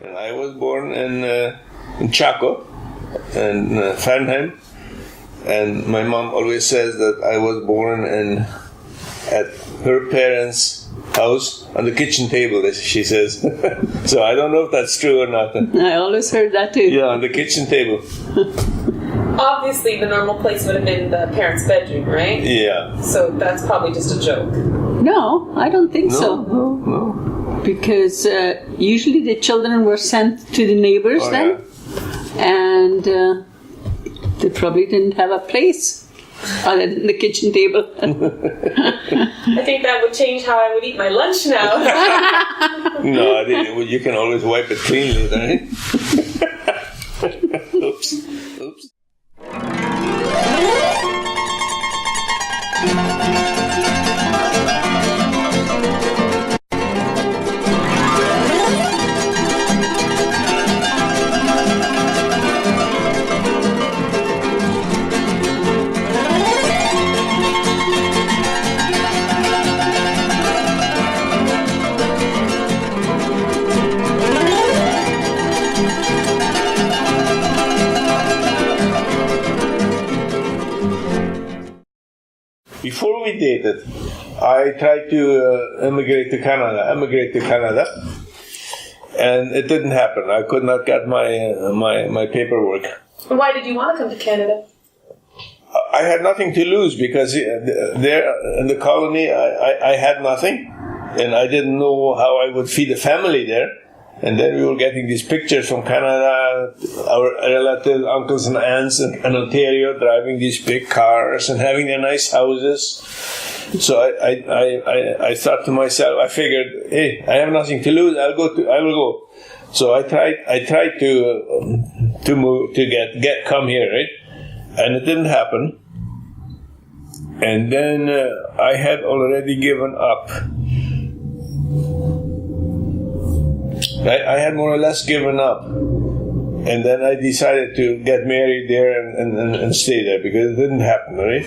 And I was born in Chaco, in Fernheim. And my mom always says that I was born at her parents' house on the kitchen table, as she says. So I don't know if that's true or not. I always heard that too. Yeah, on the kitchen table. Obviously, the normal place would have been the parents' bedroom, right? Yeah. So that's probably just a joke. No, I don't think so. No. Because usually the children were sent to the neighbors then. Yeah. And they probably didn't have a place other than the kitchen table. I think that would change how I would eat my lunch now. No, you can always wipe it cleanly, right? Oops. Before we dated, I tried to emigrate to Canada, and it didn't happen. I could not get my paperwork. Why did you want to come to Canada? I had nothing to lose because there in the colony I had nothing, and I didn't know how I would feed a family there. And then we were getting these pictures from Canada, our relatives, uncles and aunts in Ontario driving these big cars and having their nice houses. So I thought to myself, I figured, hey, I have nothing to lose. I will go. So I tried to move to come here, right? And it didn't happen. And then I had already given up. I had more or less given up, and then I decided to get married there and stay there because it didn't happen, right?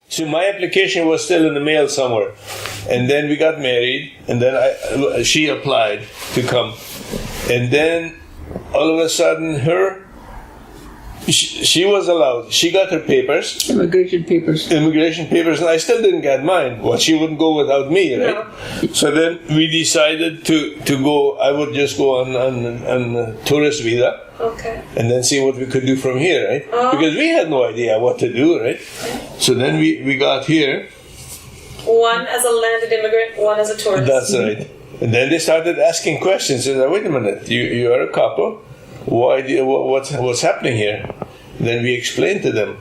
So my application was still in the mail somewhere, and then we got married, and then she applied to come, and then all of a sudden, she was allowed. She got her papers. Immigration papers, and I still didn't get mine. Well, she wouldn't go without me, right? No. So then we decided to go. I would just go on tourist visa. Okay. And then see what we could do from here, right? Because we had no idea what to do, right? So then we got here. One as a landed immigrant, one as a tourist. That's right. And then they started asking questions. They said, wait a minute, you are a couple. What's happening here? Then we explained to them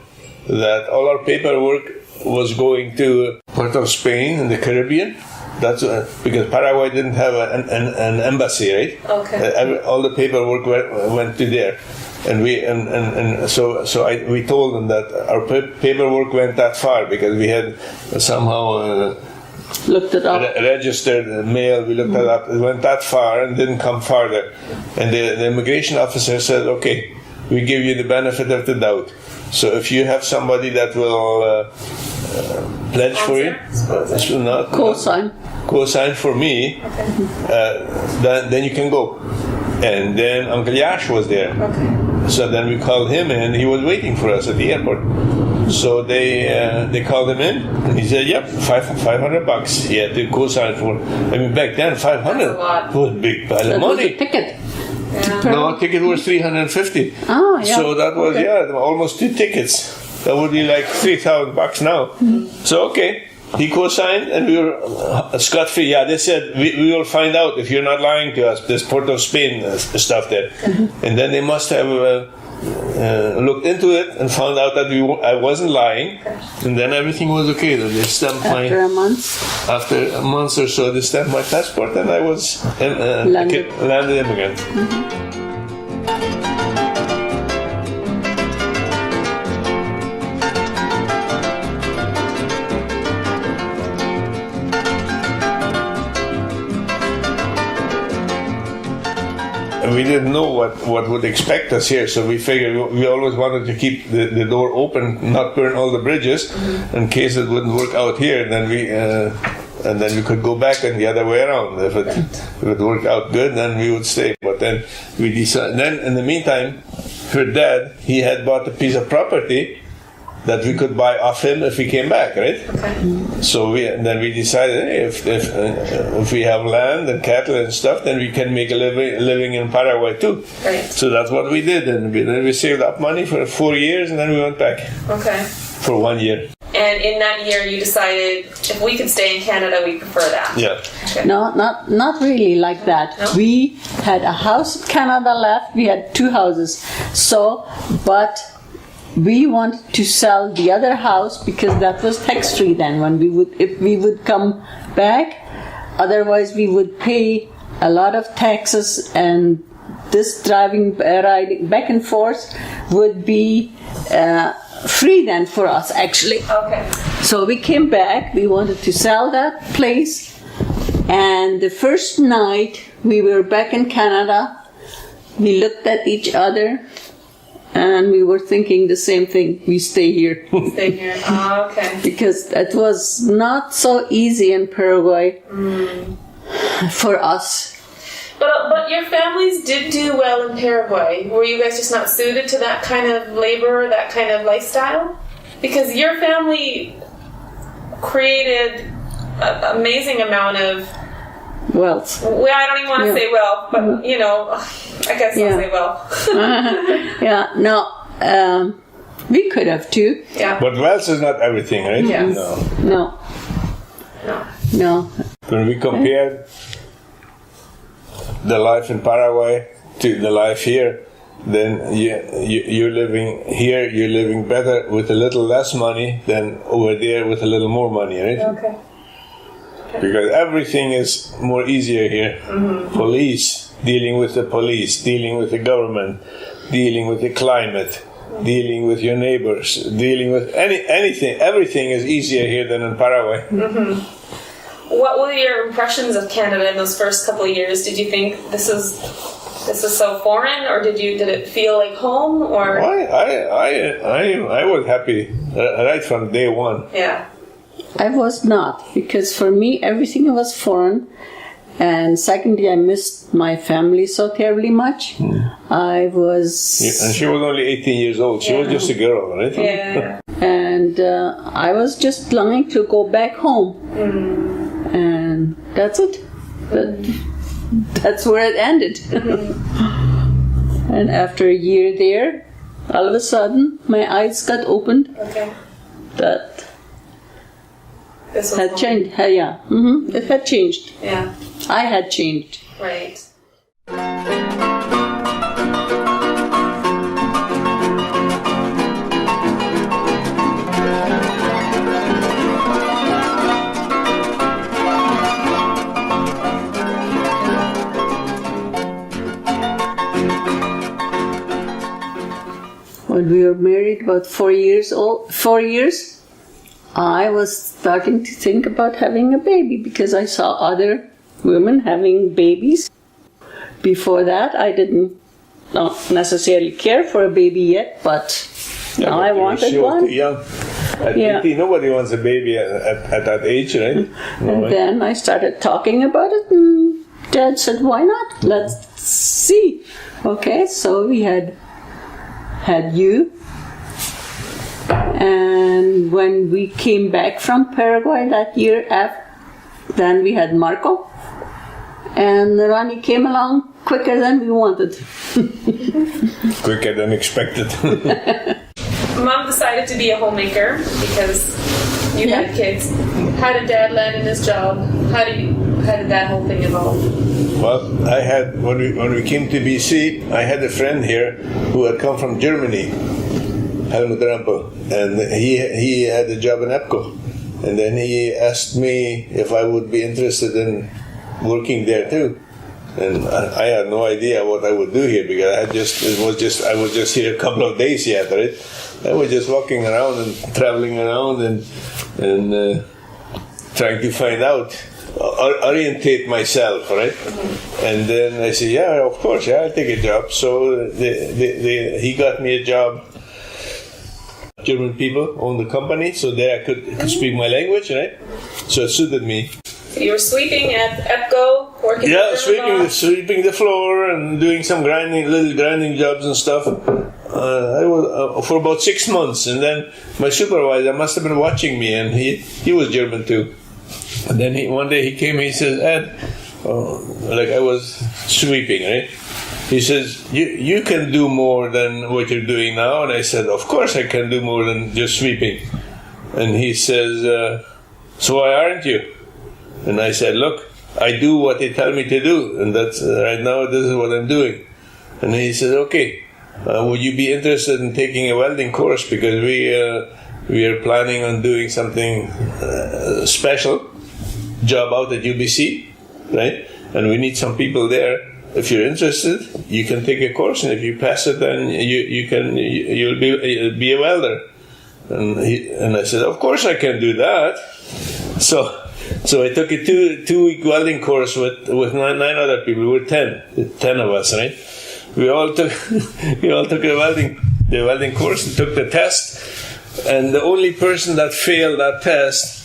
that all our paperwork was going to part of Spain in the Caribbean. That's because Paraguay didn't have an embassy, right? Okay. All the paperwork went to there. And we told them that our paperwork went that far because we had somehow... looked it up. Registered mail, we looked it up. It went that far and didn't come farther. And the immigration officer said, okay, we give you the benefit of the doubt. So if you have somebody that will pledge for you, co-sign for me, then you can go. And then Uncle Yash was there. Okay. So then we called him and he was waiting for us at the airport. So they called him in, and he said, "Yep, $500." He had to co-sign for. I mean, back then, $500 was a big pile of money. Was a ticket. Yeah. No, ticket was $350. Oh, yeah. So that was almost 2 tickets. That would be like $3,000 now. Mm-hmm. So okay, he co-signed, and we were scot-free. Yeah, they said we will find out if you're not lying to us. This Port of Spain stuff there, and then they must have. Looked into it and found out that I wasn't lying, and then everything was okay. They stamped after a month or so, they stamped my passport, and I was landed immigrant. Mm-hmm. we didn't know what would expect us here, so we figured we always wanted to keep the door open, not burn all the bridges, in case it wouldn't work out here. Then we could go back and the other way around. If it worked out good, then we would stay. But then we decided. Then in the meantime, her dad, he had bought a piece of property that we could buy off him if he came back, right? Okay. So we decided, hey, if we have land and cattle and stuff, then we can make a living in Paraguay too. Right. So that's what we did, and then we saved up money for 4 years, and then we went back. Okay. For 1 year. And in that year, you decided if we could stay in Canada, we prefer that. Yeah. Okay. No, not really like that. No? We had a house in Canada left. We had 2 houses. So, but we wanted to sell the other house because that was tax-free then. If we would come back, otherwise we would pay a lot of taxes, and this riding back and forth would be free then for us, actually. Okay. So we came back. We wanted to sell that place, and the first night we were back in Canada, we looked at each other. And we were thinking the same thing. We stay here. Stay here. Oh, okay. Because that was not so easy in Paraguay for us. But your families did do well in Paraguay. Were you guys just not suited to that kind of labor, that kind of lifestyle? Because your family created an amazing amount of wealth. Well, I don't even want to say wealth, but I guess I'll say wealth. Yeah, no, we could have too. Yeah. But wealth is not everything, right? Yes. No. When we compared the life in Paraguay to the life here, then you're living here, you're living better with a little less money than over there with a little more money, right? Okay. Because everything is more easier here. Mm-hmm. Police, dealing with the police, dealing with the government, dealing with the climate, dealing with your neighbors, dealing with anything. Everything is easier here than in Paraguay. Mm-hmm. What were your impressions of Canada in those first couple of years? Did you think this is so foreign, or did it feel like home? Or I was happy right from day one. Yeah. I was not, because for me everything was foreign, and secondly I missed my family so terribly much. I was... And she was only 18 years old. She was just a girl, right? Yeah. And I was just longing to go back home. And that's it. That's where it ended. And after a year there, all of a sudden my eyes got opened. Okay. That this had home. changed. Yeah. It had changed. Yeah. I had changed. Right. When we were married about 4 years, I was starting to think about having a baby because I saw other women having babies. Before that, I didn't not necessarily care for a baby yet, but now I wanted she was one. too young. At 18, nobody wants a baby at that age, right? And then I started talking about it, and Dad said, "Why not? Let's see." Okay, so we had you. And when we came back from Paraguay that year, then we had Marco. And Ronnie came along quicker than we wanted. Quicker than expected. Mom decided to be a homemaker because you had kids. How did Dad land in his job? How did that whole thing evolve? Well, I had when we came to BC, I had a friend here who had come from Germany, Helmut Rampel, and he had a job in EPCO, and then he asked me if I would be interested in working there too, and I had no idea what I would do here because I was just here a couple of days yet, right? I was just walking around and traveling around and trying to find out orientate myself, right? And then I said, yeah, of course, yeah, I'll take a job. So he got me a job. German people own the company, so there I could speak my language, right? So it suited me. So you were sweeping at EPCO, working. Yeah, sweeping the floor and doing some little grinding jobs and stuff. I was for about 6 months, and then my supervisor must have been watching me, and he was German too. And then one day he came, he says, Ed, like I was sweeping, right? He says, you can do more than what you're doing now. And I said, of course I can do more than just sweeping. And he says, so why aren't you? And I said, look, I do what they tell me to do. And that's right now, this is what I'm doing. And he said, okay, would you be interested in taking a welding course? Because we are planning on doing something special, job out at UBC, right? And we need some people there. If you're interested, you can take a course, and if you pass it, then you'll be a welder. And I said, of course I can do that. So I took a two-week welding course with 9 other people. We were 10 of us, right? We all took the welding course and took the test. And the only person that failed that test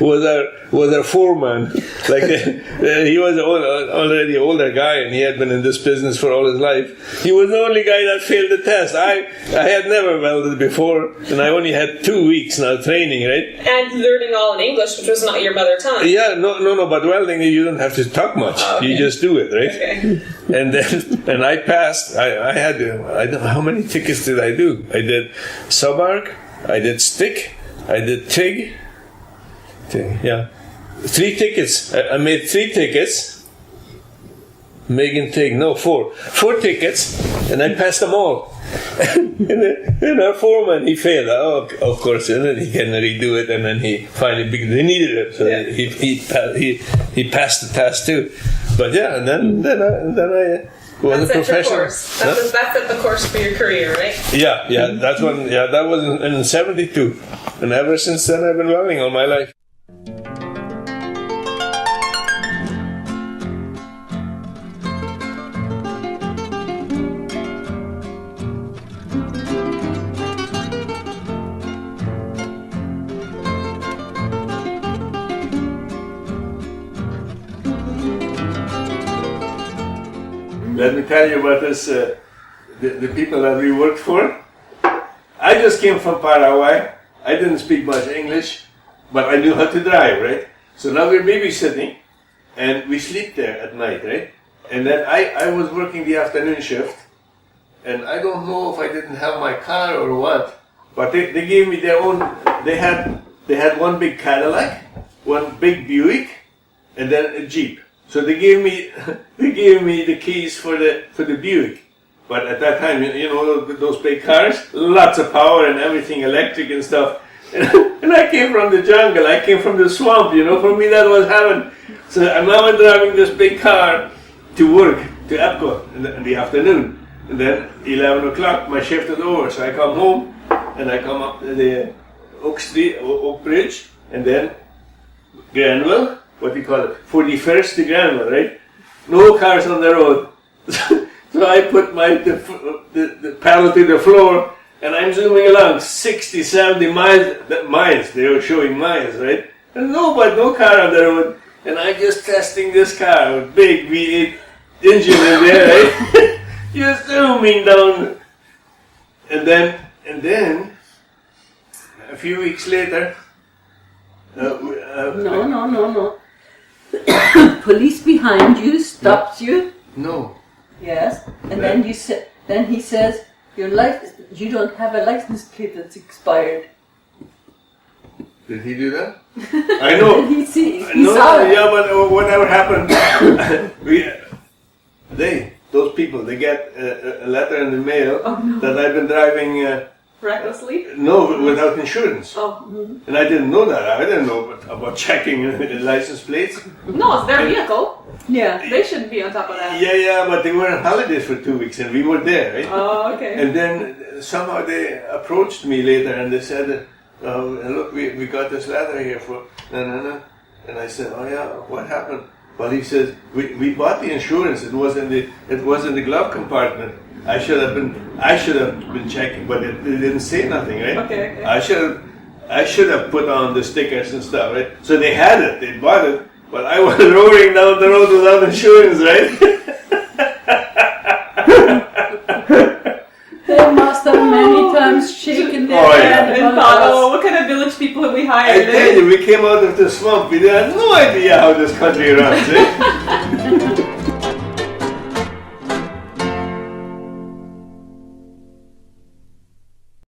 was our foreman. Like he was already an older guy, and he had been in this business for all his life. He was the only guy that failed the test. I had never welded before, and I only had 2 weeks now training, right? And learning all in English, which was not your mother tongue. Yeah, no. But welding, you don't have to talk much. Oh, okay. You just do it, right? Okay. And I passed. I don't know how many tickets did I do. I did subarc, I did stick, I did TIG. Yeah, 3 tickets. I made 3 tickets. Megan TIG, no, 4 tickets, and I passed them all. and our foreman, he failed. Oh, of course, and then he can redo it, and then he finally, because they needed it, so yeah. he passed the test too. But yeah, and then I was a professional. Course. That's at the course for your career, right? Yeah, that was in 72, and ever since then I've been welding all my life. Let me tell you about this, the people that we worked for. I just came from Paraguay. I didn't speak much English, but I knew how to drive, right? So now we're babysitting, and we sleep there at night, right? And then I was working the afternoon shift, and I don't know if I didn't have my car or what, but they gave me their own. They had one big Cadillac, one big Buick, and then a Jeep. So they gave me the keys for the Buick, but at that time, you know those big cars, lots of power and everything, electric and stuff. And I came from the jungle, I came from the swamp. For me that was heaven. So now I'm driving this big car to work to EPCO in the afternoon, and then 11 o'clock my shift is over. So I come home and I come up the Oak Bridge, and then Granville. What do you call it? 41st to Granville, right? No cars on the road. So I put the pedal to the floor, and I'm zooming along 60, 70 miles. They were showing miles, right? And no car on the road. And I'm just testing this car with big V8 engine in there, right? Just zooming down. And then a few weeks later, No. Police behind you stops you. No. Yes, and then he says you don't have a license plate that's expired. Did he do that? I know. he saw it. Yeah, but whatever happened, those people, they get a letter in the mail that I've been driving. Recklessly? No, without insurance. Oh. Mm-hmm. And I didn't know that. I didn't know about checking the license plates. No, it's their vehicle. Yeah. They shouldn't be on top of that. Yeah, but they were on holidays for 2 weeks, and we were there, right? Oh, okay. And then somehow they approached me later, and they said, look, we got this letter here for... No. And I said, oh yeah, what happened? Well, he says, we bought the insurance. It was in the glove compartment. I should have been checking, but it didn't say nothing, right? Okay. I should have put on the stickers and stuff, right? So they had it, they bought it, but I was roaring down the road without insurance, right? They must have many times shaken their head And thought, oh, what kind of village people have we I hired? tell you, we came out of the swamp. We had no idea how this country runs. Eh?